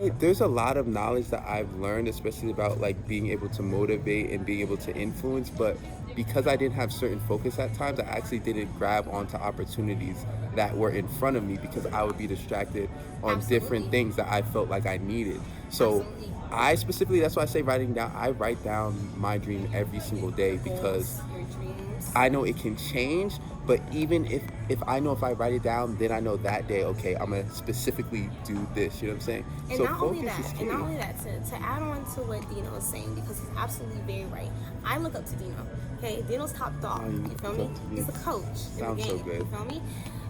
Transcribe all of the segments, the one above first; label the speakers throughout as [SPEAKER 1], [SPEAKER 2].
[SPEAKER 1] There's a lot of knowledge that I've learned, especially about like being able to motivate and being able to influence. But because I didn't have certain focus at times, I actually didn't grab onto opportunities that were in front of me because I would be distracted on different
[SPEAKER 2] Absolutely.
[SPEAKER 1] things that I felt like I needed. So
[SPEAKER 2] Absolutely.
[SPEAKER 1] I specifically, that's why I say writing down, I write down my dream every single day
[SPEAKER 2] Your
[SPEAKER 1] because
[SPEAKER 2] goals, your dreams.
[SPEAKER 1] I know it can change, but even if I know if I write it down, then I know that day, okay, I'm gonna specifically do this. You know what I'm saying?
[SPEAKER 2] And
[SPEAKER 1] So
[SPEAKER 2] not only
[SPEAKER 1] focus
[SPEAKER 2] that,
[SPEAKER 1] is
[SPEAKER 2] and
[SPEAKER 1] key.
[SPEAKER 2] not only that, to add on to what Dino is saying, because he's absolutely very right. I look up to Dino. Okay, Dino's top dog. You feel me? He's a coach in the
[SPEAKER 1] Sounds so
[SPEAKER 2] game.
[SPEAKER 1] good.
[SPEAKER 2] You feel me?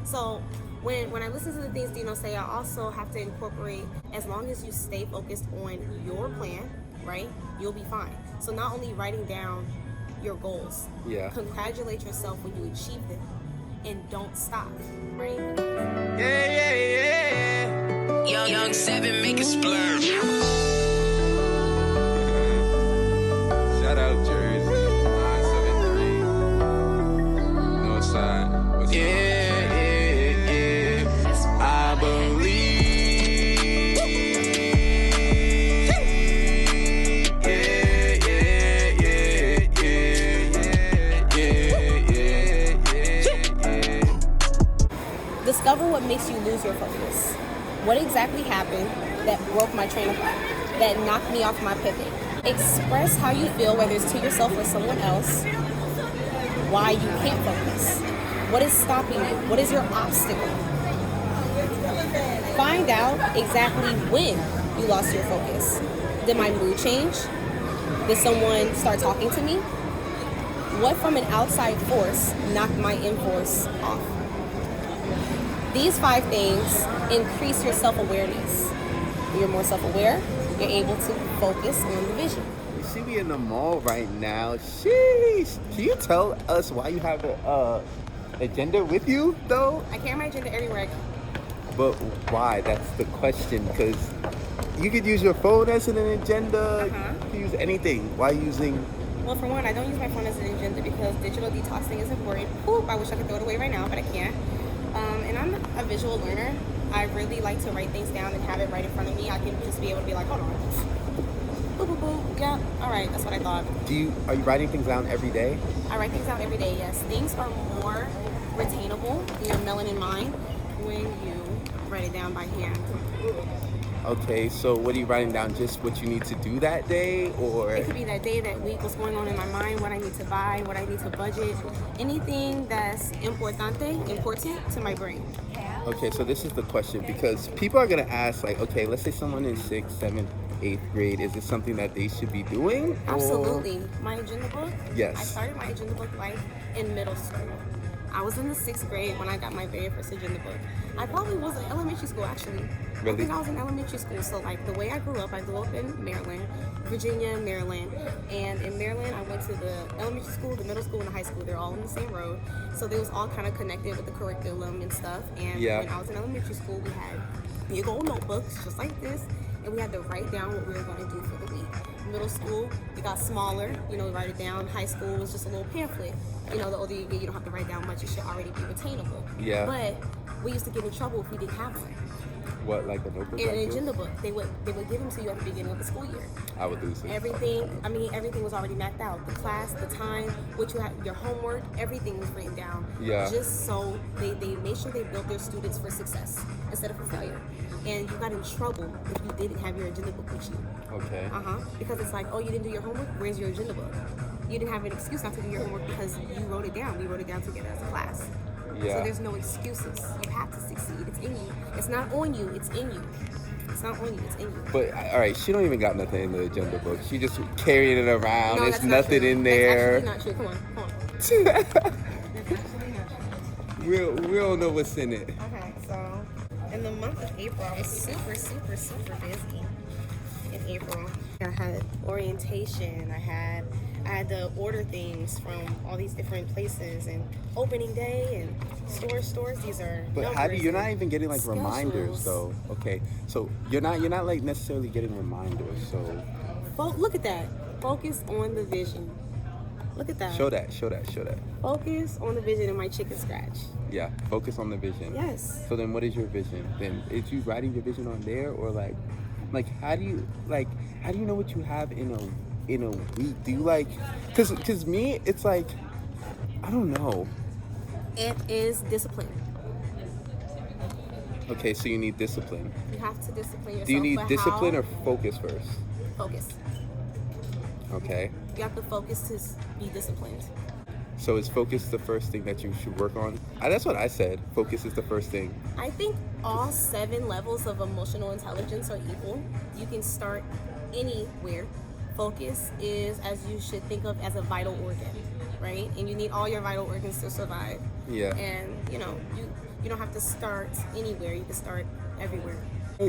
[SPEAKER 2] So when I listen to the things Dino say, I also have to incorporate. As long as you stay focused on your plan, right, you'll be fine. So not only writing down your goals,
[SPEAKER 1] Yeah.
[SPEAKER 2] congratulate yourself when you achieve them, and don't stop, right?
[SPEAKER 3] Yeah, yeah, yeah. Young seven, make it splurge. Shout out Jersey, 973. Northside. What's yeah, yeah, yeah. I believe. Yeah, yeah, yeah, yeah, yeah, yeah, yeah.
[SPEAKER 2] Discover what makes you lose your focus. What exactly happened that broke my train of thought, that knocked me off my pivot? Express how you feel, whether it's to yourself or someone else, why you can't focus. What is stopping you? What is your obstacle? Find out exactly when you lost your focus. Did my mood change? Did someone start talking to me? What from an outside force knocked my in force off? These 5 things increase your self-awareness. You're more self-aware, you're able to focus on the vision.
[SPEAKER 1] You see me in the mall right now. Sheesh. Can you tell us why you have a agenda with you though?
[SPEAKER 2] I carry my agenda everywhere I go.
[SPEAKER 1] But why? That's the question. Because you could use your phone as an agenda. You could use anything. Why using?
[SPEAKER 2] Well, for one, I don't use my phone as an agenda because digital detoxing is important. Oop, I wish I could throw it away right now, but I can't. And I'm a visual learner. I really like to write things down and have it right in front of me. I can just be able to be like, hold on. Boop, boop, boop. Yeah, all right, that's what I thought.
[SPEAKER 1] Are you writing things down every day?
[SPEAKER 2] I write things down every day, yes. Things are more retainable in your melanin mind when you write it down by hand.
[SPEAKER 1] Okay, so what are you writing down? Just what you need to do that day, or?
[SPEAKER 2] It could be that day, that week, what's going on in my mind, what I need to buy, what I need to budget, anything that's important to my brain.
[SPEAKER 1] Okay, so this is the question, because people are gonna ask, like, okay, let's say someone in 6th, 7th, 8th grade, is it something that they should be doing?
[SPEAKER 2] Absolutely. My agenda book?
[SPEAKER 1] Yes.
[SPEAKER 2] I started my agenda book life in middle school. I was in the 6th grade when I got my very first agenda book. I probably was in elementary school, actually.
[SPEAKER 1] Really?
[SPEAKER 2] I think I was in elementary school. So, like, the way I grew up in Maryland, Virginia, Maryland. And in Maryland, I went to the elementary school, the middle school, and the high school. They're all on the same road. So they was all kind of connected with the curriculum and stuff. And when I was in elementary school, we had big old notebooks, just like this. And we had to write down what we were going to do for the week. Middle school, it got smaller, we write it down. High school was just a little pamphlet. The older you get, you don't have to write down much. It should already be retainable.
[SPEAKER 1] Yeah.
[SPEAKER 2] But we used to get in trouble if we didn't have one.
[SPEAKER 1] What, like a notebook?
[SPEAKER 2] In an agenda book. They would give them to you at the beginning of the school year.
[SPEAKER 1] I would lose it.
[SPEAKER 2] Everything was already mapped out. The class, the time, what you had, your homework, everything was written down.
[SPEAKER 1] Yeah.
[SPEAKER 2] Just so they made sure they built their students for success instead of for failure. And you got in trouble if you didn't have your agenda book with you.
[SPEAKER 1] Okay.
[SPEAKER 2] Because it's like, oh, you didn't do your homework? Where's your agenda book? You didn't have an excuse not to do your homework because you wrote it down. We wrote it down together as a class.
[SPEAKER 1] Yeah.
[SPEAKER 2] So there's no excuses. You have to succeed. It's in you. It's not on you. It's in you. It's not on you. It's in you.
[SPEAKER 1] But all right, she don't even got nothing in the agenda book. She just carrying it around.
[SPEAKER 2] No,
[SPEAKER 1] There's
[SPEAKER 2] that's not
[SPEAKER 1] nothing
[SPEAKER 2] true.
[SPEAKER 1] in there.
[SPEAKER 2] That's actually not true. Come on. That's actually not true.
[SPEAKER 1] We don't know what's in it.
[SPEAKER 2] Okay, so in the month of April, I was super, super, super busy in April. I had orientation. I had to order things from all these different places, and opening day and stores. These are.
[SPEAKER 1] But how do you're not even getting like
[SPEAKER 2] schedules.
[SPEAKER 1] reminders though? Okay, so you're not like necessarily getting reminders. So
[SPEAKER 2] Look at that. Focus on the vision. Look at that.
[SPEAKER 1] show that.
[SPEAKER 2] Focus on the vision in my chicken scratch.
[SPEAKER 1] Yeah, focus on the vision.
[SPEAKER 2] Yes.
[SPEAKER 1] So then, what is your vision? Then is you writing your vision on there, or like Like, how do you know what you have in a week? Do you like, cause me, it's like, I don't know.
[SPEAKER 2] It is discipline.
[SPEAKER 1] Okay, so you need discipline.
[SPEAKER 2] You have to discipline yourself.
[SPEAKER 1] Do you need
[SPEAKER 2] but
[SPEAKER 1] discipline
[SPEAKER 2] how?
[SPEAKER 1] or focus first?
[SPEAKER 2] Focus.
[SPEAKER 1] Okay.
[SPEAKER 2] You have to focus to be disciplined.
[SPEAKER 1] So is focus the first thing that you should work on? That's what I said. Focus is the first thing.
[SPEAKER 2] I think all 7 levels of emotional intelligence are equal. You can start anywhere. Focus is, as you should think of, as a vital organ, right? And you need all your vital organs to survive.
[SPEAKER 1] Yeah.
[SPEAKER 2] And you don't have to start anywhere. You can start everywhere.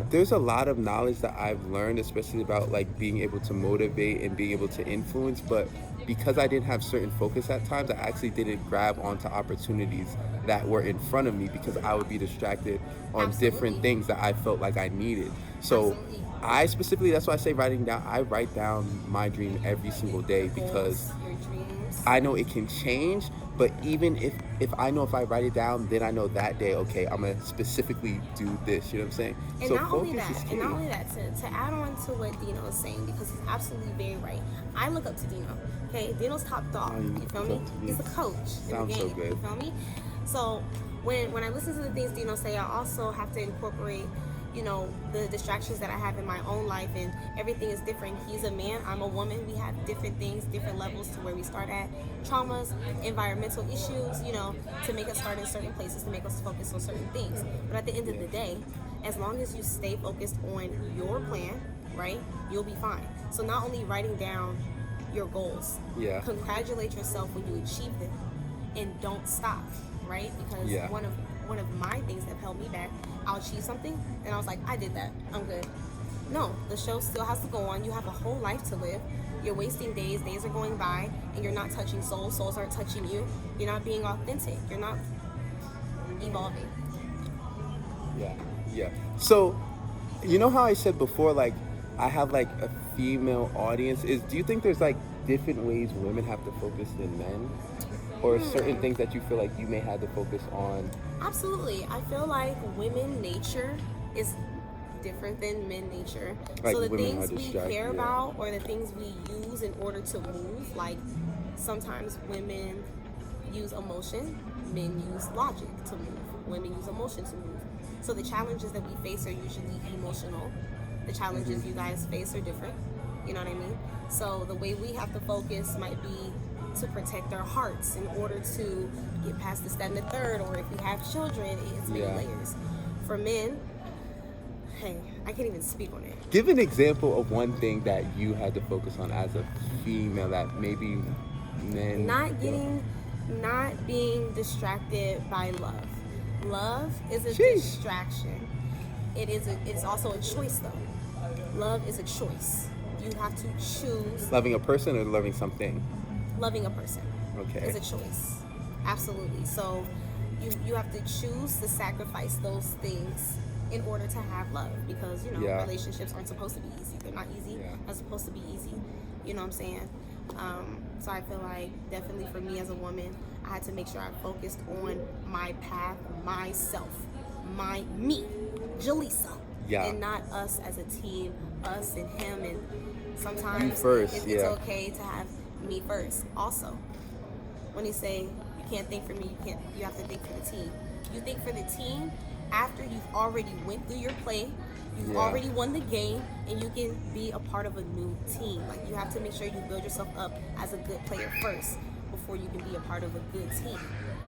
[SPEAKER 1] There's a lot of knowledge that I've learned, especially about like being able to motivate and being able to influence, but because I didn't have certain focus at times, I actually didn't grab onto opportunities that were in front of me because I would be distracted on
[SPEAKER 2] Absolutely.
[SPEAKER 1] different things that I felt like I needed. So
[SPEAKER 2] Absolutely.
[SPEAKER 1] I specifically, that's why I say I write down my dream every single day because
[SPEAKER 2] Your dreams.
[SPEAKER 1] I know it can change, but even if I know if I write it down, then I know that day, okay, I'm gonna specifically do this. You know what I'm saying?
[SPEAKER 2] And
[SPEAKER 1] So
[SPEAKER 2] not only
[SPEAKER 1] focus
[SPEAKER 2] that,
[SPEAKER 1] is key.
[SPEAKER 2] and not only that, to add on to what Dino is saying, because he's absolutely very right. I look up to Dino. Okay, Dino's top dog.
[SPEAKER 1] Oh, you
[SPEAKER 2] You feel
[SPEAKER 1] look
[SPEAKER 2] me?
[SPEAKER 1] up to me.
[SPEAKER 2] He's a coach in the
[SPEAKER 1] Sounds so
[SPEAKER 2] game.
[SPEAKER 1] good.
[SPEAKER 2] You feel me? So when I listen to the things Dino say, I also have to incorporate, the distractions that I have in my own life, and everything is different. He's a man, I'm a woman. We have different things, different levels to where we start at. Traumas, environmental issues, to make us start in certain places, to make us focus on certain things. But at the end of the day, as long as you stay focused on your plan, right, you'll be fine. So not only writing down your goals,
[SPEAKER 1] Yeah.
[SPEAKER 2] congratulate yourself when you achieve them, and don't stop, right? Because
[SPEAKER 1] Yeah.
[SPEAKER 2] one of my things that held me back, I'll achieve something and I was like, I did that, I'm good. No, the show still has to go on. You have a whole life to live. You're wasting days are going by, and you're not touching souls aren't touching you. You're not being authentic, you're not evolving.
[SPEAKER 1] Yeah. So, you know how I said before, like, I have like a female audience. Do you think there's like different ways women have to focus than men? Or certain things that you feel like you may have to focus on?
[SPEAKER 2] Absolutely. I feel like women nature is different than men nature.
[SPEAKER 1] Like
[SPEAKER 2] so the
[SPEAKER 1] women
[SPEAKER 2] things
[SPEAKER 1] are
[SPEAKER 2] we
[SPEAKER 1] distracted,
[SPEAKER 2] care
[SPEAKER 1] yeah.
[SPEAKER 2] about, or the things we use in order to move, like sometimes women use emotion, men use logic to move. Women use emotion to move. So the challenges that we face are usually emotional. The challenges you guys face are different. You know what I mean? So the way we have to focus might be to protect our hearts in order to get past this, that, and the third, or if we have children, it's many
[SPEAKER 1] Yeah.
[SPEAKER 2] layers. For men, hey, I can't even speak on it.
[SPEAKER 1] Give an example of one thing that you had to focus on as a female that maybe men
[SPEAKER 2] Not being distracted by love. Love is a
[SPEAKER 1] Sheesh.
[SPEAKER 2] distraction. It's also a choice though. Love is a choice. You have to choose.
[SPEAKER 1] Loving a person or loving something?
[SPEAKER 2] Loving a person
[SPEAKER 1] Okay.
[SPEAKER 2] is a choice. Absolutely. So you have to choose to sacrifice those things in order to have love, because
[SPEAKER 1] Yeah.
[SPEAKER 2] relationships aren't supposed to be easy. They're not easy.
[SPEAKER 1] Yeah.
[SPEAKER 2] They're supposed to be easy. You know what I'm saying? So I feel like definitely for me as a woman, I had to make sure I focused on my path, myself, me, Jaleesa,
[SPEAKER 1] Yeah.
[SPEAKER 2] and not us as a team, us and him. And sometimes
[SPEAKER 1] You first,
[SPEAKER 2] it's
[SPEAKER 1] yeah.
[SPEAKER 2] okay to have me first. Also, when they say you can't think for me, you have to think for the team. You think for the team after you've already went through your play, you've
[SPEAKER 1] Yeah.
[SPEAKER 2] already won the game, and you can be a part of a new team. Like, you have to make sure you build yourself up as a good player first before you can be a part of a good team.